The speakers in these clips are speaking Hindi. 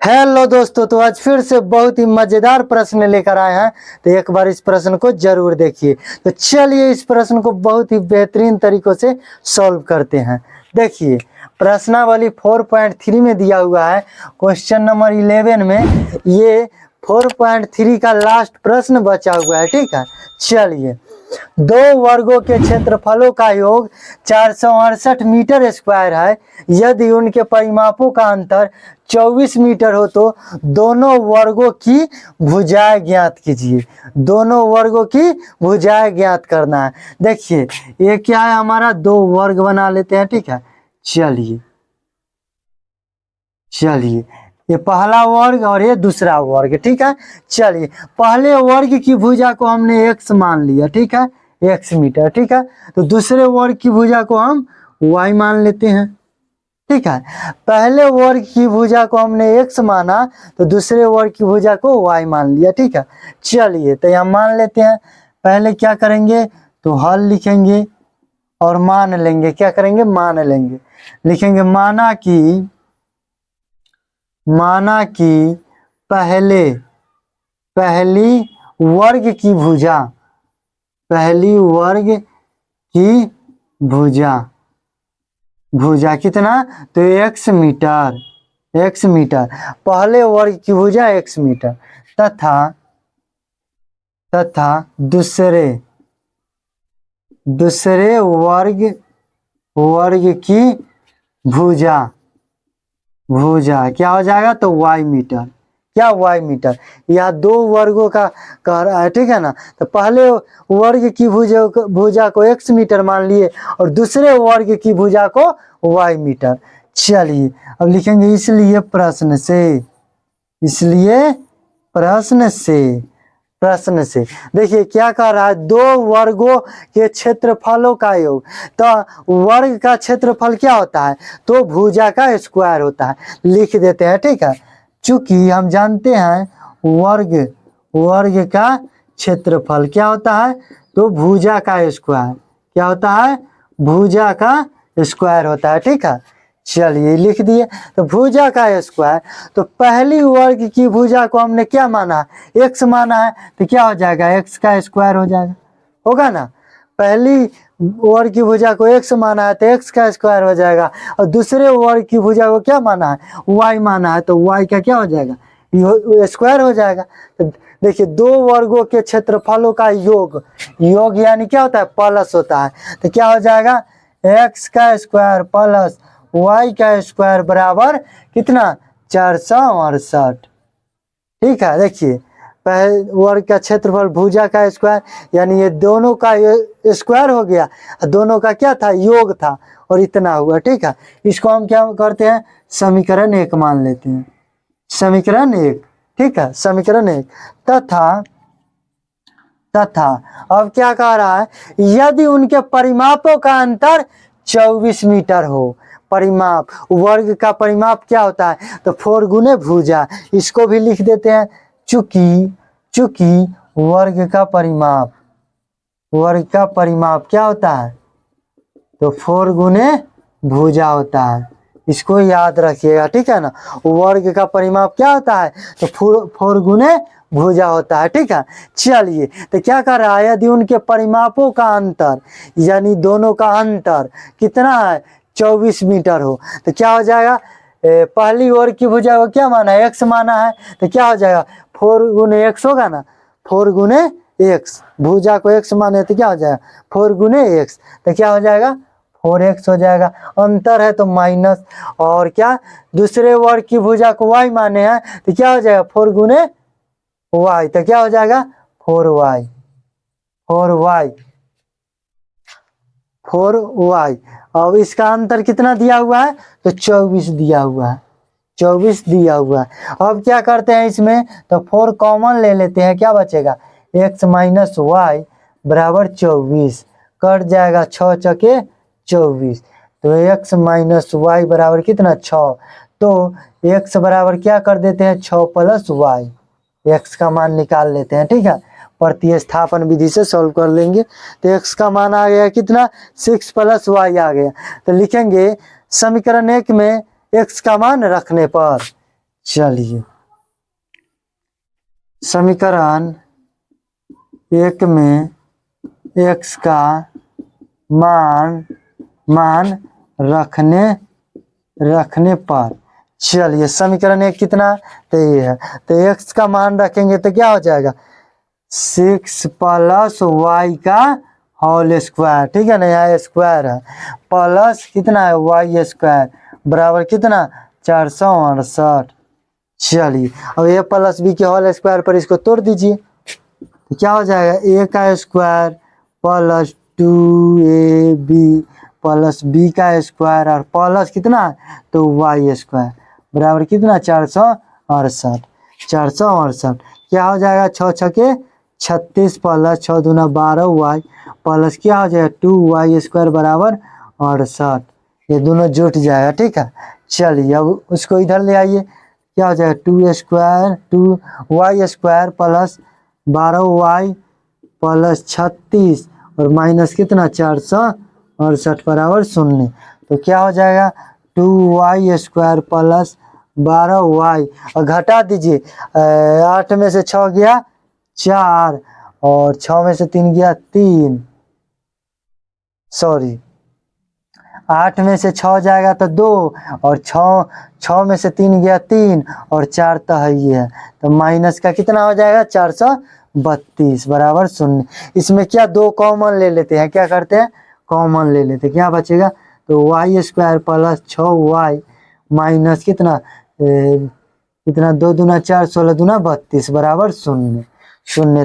हेलो दोस्तों, तो आज फिर से बहुत ही मजेदार प्रश्न लेकर आए हैं। तो एक बार इस प्रश्न को जरूर देखिए। तो चलिए इस प्रश्न को बहुत ही बेहतरीन तरीकों से सॉल्व करते हैं। देखिए प्रश्नावली 4.3 में दिया हुआ है। क्वेश्चन नंबर 11 में ये 4.3 का लास्ट प्रश्न बचा हुआ है। ठीक है, चलिए दो वर्गों के क्षेत्रफलों का योग 468 मीटर स्क्वायर है। यदि उनके परिमापों का अंतर 24 मीटर हो तो दोनों वर्गों की भुजाएं ज्ञात कीजिए। दोनों वर्गों की भुजाएं ज्ञात करना है। देखिए ये क्या है, हमारा दो वर्ग बना लेते हैं। ठीक है, चलिए ये पहला वर्ग और ये दूसरा वर्ग। ठीक है, चलिए पहले वर्ग की भुजा को हमने x मान लिया। ठीक है, x मीटर। ठीक है, तो दूसरे वर्ग की भुजा को हम y मान लेते हैं। ठीक है, पहले वर्ग की भुजा को हमने x माना तो दूसरे वर्ग की भुजा को y मान लिया। ठीक है, चलिए तो यहाँ मान लेते हैं। पहले क्या करेंगे तो हल लिखेंगे और मान लेंगे। क्या करेंगे, मान लेंगे। लिखेंगे माना कि पहली वर्ग की भुजा कितना, तो x मीटर पहले वर्ग की भुजा x मीटर तथा दूसरे वर्ग की भुजा क्या हो जाएगा, तो y मीटर। क्या, y मीटर। यह दो वर्गों का कह रहा है। ठीक है ना, तो पहले वर्ग की भुजा को x मीटर मान लिए और दूसरे वर्ग की भुजा को y मीटर। चलिए अब लिखेंगे इसलिए प्रश्न से देखिए क्या कह रहा है, दो वर्गों के क्षेत्रफलों का योग। तो वर्ग का क्षेत्रफल क्या होता है, तो भुजा का स्क्वायर होता है। लिख देते हैं। ठीक है, चूंकि हम जानते हैं वर्ग का क्षेत्रफल क्या होता है, तो भुजा का स्क्वायर क्या होता है, भुजा का स्क्वायर होता है। ठीक है, चलिए लिख दिए। तो भुजा का स्क्वायर, तो पहली वर्ग की भुजा को हमने क्या माना है, x माना है, तो क्या हो जाएगा, x का स्क्वायर हो जाएगा, होगा ना। पहली वर्ग की भुजा को x माना है तो x का स्क्वायर हो जाएगा और दूसरे वर्ग की भुजा को क्या माना है, y माना है, तो y का क्या हो जाएगा, स्क्वायर हो जाएगा। तो देखिए दो वर्गों के क्षेत्रफलों का योग यानी क्या होता है, प्लस होता है। तो क्या हो जाएगा, x का स्क्वायर प्लस y का स्क्वायर बराबर कितना, 468। ठीक है, देखिए पहले वर्ग का क्षेत्रफल भुजा का स्क्वायर यानी ये दोनों का स्क्वायर हो गया, दोनों का क्या था, योग था और इतना हुआ। ठीक है, इसको हम क्या करते हैं, समीकरण 1 मान लेते हैं। समीकरण 1, ठीक है, समीकरण 1 तथा अब क्या कह रहा है, यदि उनके परिमापों का अंतर 24 मीटर हो। परिमाप, वर्ग का परिमाप क्या होता है, तो 4 गुने भुजा। इसको भी लिख देते हैं, चूंकि वर्ग का परिमाप क्या होता है, तो 4 गुने भुजा होता है। इसको याद रखिएगा। ठीक है ना, वर्ग का परिमाप क्या होता है, तो 4 गुने भुजा होता है। ठीक है, चलिए तो क्या कर रहा है, यदि उनके परिमापों का अंतर यानी दोनों का अंतर कितना है, 24 मीटर हो, तो क्या हो जाएगा, पहली वर्ग की भुजा को क्या माना है, x माना है, तो क्या हो जाएगा, 4 गुने x होगा ना, 4 गुने x। भुजा को x माने तो क्या हो जाएगा, 4 गुने x, तो क्या हो जाएगा, 4x हो जाएगा। अंतर है तो माइनस, और क्या दूसरे वर्ग की भुजा को y माने हैं तो क्या हो जाएगा, 4 गुने y, तो क्या हो जाएगा, 4y। अब इसका अंतर कितना दिया हुआ है, तो 24 दिया हुआ है। अब क्या करते हैं इसमें, तो 4 कॉमन ले लेते हैं। क्या बचेगा, x माइनस वाई बराबर 24, कट जाएगा 6 चके 24, तो x माइनस वाई बराबर कितना, 6। तो x बराबर क्या कर देते हैं, 6 प्लस वाई, x का मान निकाल लेते हैं। ठीक है, प्रतिस्थापन विधि से सॉल्व कर लेंगे। तो x का मान आ गया कितना, 6 प्लस वाई आ गया। तो लिखेंगे समीकरण 1 में x का मान रखने पर, चलिए समीकरण 1 में x का मान रखने पर, चलिए समीकरण 1 कितना, तो ये है, तो x का मान रखेंगे तो क्या हो जाएगा 6 प्लस y का होल स्क्वायर, ठीक है ना, यहाँ स्क्वायर है, प्लस कितना है y स्क्वायर बराबर कितना 468। चलिए अब a प्लस बी के होल स्क्वायर पर इसको तोड़ दीजिए, तो क्या हो जाएगा a का square plus 2ab plus B का स्क्वायर और प्लस कितना तो y स्क्वायर बराबर कितना 468। क्या हो जाएगा 6 छके 36 प्लस 6 दूना 12y प्लस क्या हो जाएगा 2y स्क्वायर बराबर 68, ये दोनों जुट जाएगा, ठीक है। चलिए अब उसको इधर ले आइए, क्या हो जाएगा 2y square plus 12y plus 36 और माइनस कितना 468 बराबर 0, तो क्या हो जाएगा 2y स्क्वायर प्लस 12y और घटा दीजिए 8 में से 6 गया 4 और 6 में से 3 गया 3, सॉरी 8 में से 6 जाएगा तो 2 और 6 में से 3 गया 3 और 4 तो है ही है, तो माइनस का कितना हो जाएगा 432 बराबर 0। इसमें क्या 2 कॉमन ले लेते हैं, क्या करते हैं कॉमन ले लेते हैं, क्या बचेगा तो y square plus 6y minus कितना कितना 2 दूना 4 16 दूना 32 बराबर 0,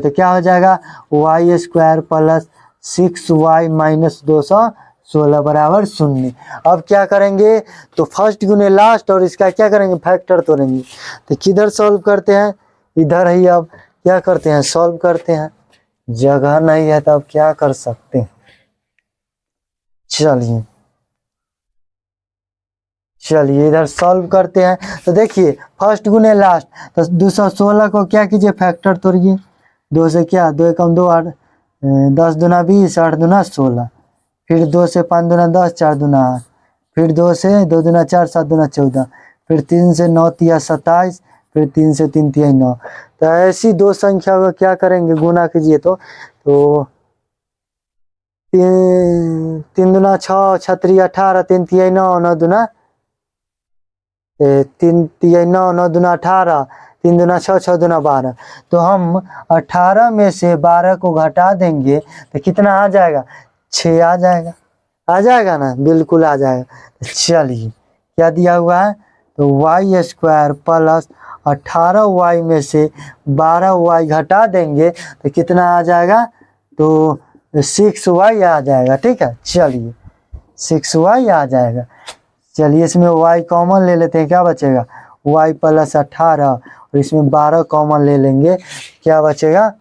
तो क्या हो जाएगा y square plus 6y minus 216 बराबर 0। अब क्या करेंगे तो फर्स्ट गुने लास्ट और इसका क्या करेंगे फैक्टर तोड़ेंगे, तो किधर सॉल्व करते हैं इधर ही, अब क्या करते हैं सॉल्व करते हैं, जगह नहीं है तो अब क्या कर सकते हैं। चलिए इधर सॉल्व करते हैं, तो देखिए फर्स्ट गुने लास्ट, तो 216 को क्या कीजिए फैक्टर तोड़िए, 2 से क्या 2 एकम 2 8 10 दूना 20 8 दूना 16, फिर 2 से 5 दूना 10 4 दूना 8, फिर 2 से 2 दूना 4 7 दूना 14, फिर 3 से 9 तिया 27, फिर 3 से 3 तिया 9, तो ऐसी दो संख्या को क्या करेंगे गुना कीजिए तो 3 दूना 6 छत्री 18 3 तिया 9 9 दूना 3 तिया 9 9 दूना 18 3 दूना 6 6 दूना 12, तो हम 18 में से 12 को घटा देंगे तो कितना आ जाएगा 6 आ जाएगा ना, बिल्कुल आ जाएगा। चलिए क्या दिया हुआ है तो y स्क्वायर प्लस 18y में से 12y घटा देंगे तो कितना आ जाएगा तो 6y आ जाएगा, ठीक है। चलिए 6y आ जाएगा, चलिए इसमें y कॉमन ले लेते हैं, क्या बचेगा y प्लस 18 और इसमें 12 कॉमन ले लेंगे, क्या बचेगा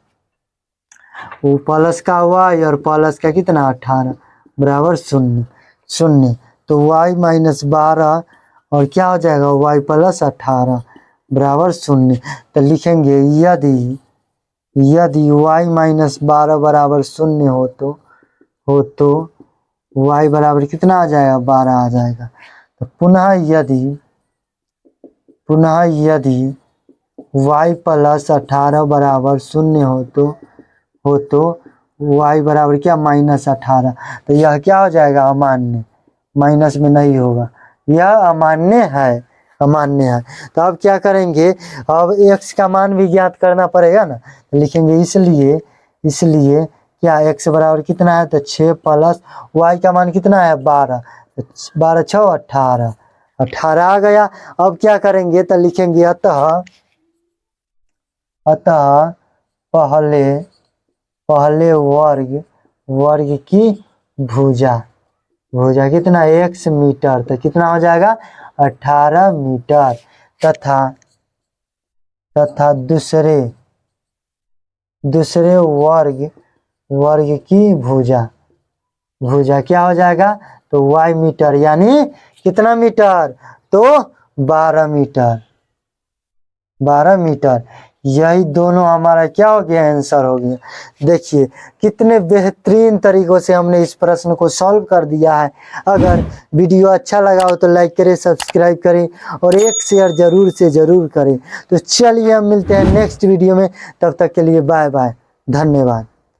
वो प्लस का y और प्लस का कितना 18 बराबर 0, तो y माइनस 12 और क्या हो जाएगा y प्लस 18 बराबर 0, तो लिखेंगे यदि y माइनस 12 बराबर 0 हो तो y बराबर कितना आ जाएगा 12 आ जाएगा, तो पुनः यदि y प्लस 18 बराबर 0 हो तो y बराबर क्या माइनस 18, तो यह क्या हो जाएगा अमान्य, माइनस में नहीं होगा, यह अमान्य है। तो अब क्या करेंगे, अब x का मान भी ज्ञात करना पड़ेगा ना, तो लिखेंगे इसलिए क्या x बराबर कितना है तो 6 प्लस y का मान कितना है 12, 12 6 18 आ गया। अब क्या करेंगे तो लिखेंगे अतः पहले वर्ग की भुजा कितना x मीटर, तो कितना हो जाएगा 18 मीटर, तथा दूसरे वर्ग की भुजा क्या हो जाएगा तो y मीटर, यानी कितना मीटर तो 12 मीटर, यही दोनों हमारा क्या हो गया, आंसर हो गया। देखिए कितने बेहतरीन तरीकों से हमने इस प्रश्न को सॉल्व कर दिया है। अगर वीडियो अच्छा लगा हो तो लाइक करें, सब्सक्राइब करें और एक शेयर जरूर से जरूर करें। तो चलिए हम मिलते हैं नेक्स्ट वीडियो में, तब तक के लिए बाय बाय, धन्यवाद।